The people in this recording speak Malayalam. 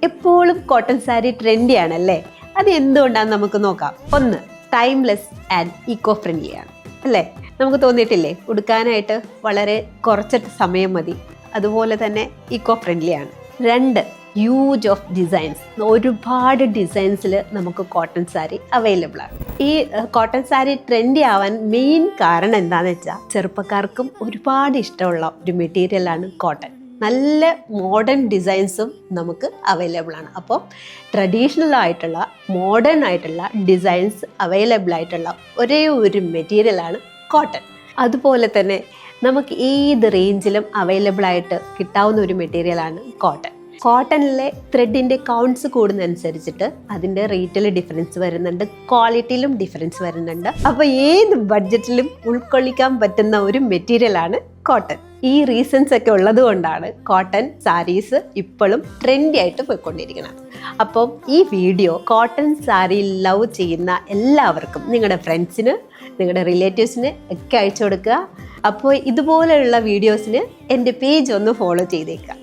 എപ്പോഴും കോട്ടൺ സാരി ട്രെൻഡി ആണല്ലേ? അത് എന്തുകൊണ്ടാണെന്ന് നമുക്ക് നോക്കാം. ഒന്ന്, ടൈംലെസ് ആൻഡ് ഈക്കോ ഫ്രണ്ട്ലി ആണ് അല്ലേ? നമുക്ക് തോന്നിയിട്ടില്ലേ ഉടുക്കാനായിട്ട് വളരെ കുറച്ച് സമയം മതി, അതുപോലെ തന്നെ ഈക്കോ ഫ്രണ്ട്ലി ആണ്. രണ്ട്, ഹ്യൂജ് ഓഫ് ഡിസൈൻസ്. ഒരുപാട് ഡിസൈൻസിൽ നമുക്ക് കോട്ടൺ സാരി അവൈലബിൾ ആണ്. ഈ കോട്ടൺ സാരി ട്രെൻഡി ആവാൻ മെയിൻ കാരണം എന്താണെന്ന് വെച്ചാൽ, ചെറുപ്പക്കാർക്കും ഒരുപാട് ഇഷ്ടമുള്ള ഒരു മെറ്റീരിയലാണ് കോട്ടൺ. നല്ല മോഡേൺ ഡിസൈൻസും നമുക്ക് അവൈലബിൾ ആണ്. അപ്പോൾ ട്രഡീഷണൽ ആയിട്ടുള്ള മോഡേൺ ആയിട്ടുള്ള ഡിസൈൻസ് അവൈലബിൾ ആയിട്ടുള്ള ഒരേ ഒരു മെറ്റീരിയലാണ് കോട്ടൺ. അതുപോലെ തന്നെ നമുക്ക് ഏത് റേഞ്ചിലും അവൈലബിൾ ആയിട്ട് കിട്ടാവുന്ന ഒരു മെറ്റീരിയലാണ് കോട്ടൺ. കോട്ടണിലെ ത്രെഡിൻ്റെ കൗണ്ട്സ് കൂടുന്നതനുസരിച്ചിട്ട് അതിൻ്റെ റേറ്റിൽ ഡിഫറൻസ് വരുന്നുണ്ട്, ക്വാളിറ്റിയിലും ഡിഫറൻസ് വരുന്നുണ്ട്. അപ്പോൾ ഏത് ബഡ്ജറ്റിലും ഉൾക്കൊള്ളിക്കാൻ പറ്റുന്ന ഒരു മെറ്റീരിയലാണ് കോട്ടൺ. ഈ റീസൺസ് ഒക്കെ ഉള്ളത് കൊണ്ടാണ് കോട്ടൺ സാരീസ് ഇപ്പോഴും ട്രെൻഡി ആയിട്ട് പോയിക്കൊണ്ടിരിക്കുന്നത്. അപ്പം ഈ വീഡിയോ കോട്ടൺ സാരി ലവ് ചെയ്യുന്ന എല്ലാവർക്കും, നിങ്ങളുടെ ഫ്രണ്ട്സിന്, നിങ്ങളുടെ റിലേറ്റീവ്സിന് ഒക്കെ അയച്ചു കൊടുക്കുക. അപ്പോൾ ഇതുപോലെയുള്ള വീഡിയോസിന് എൻ്റെ പേജ് ഒന്ന് ഫോളോ ചെയ്തേക്കുക.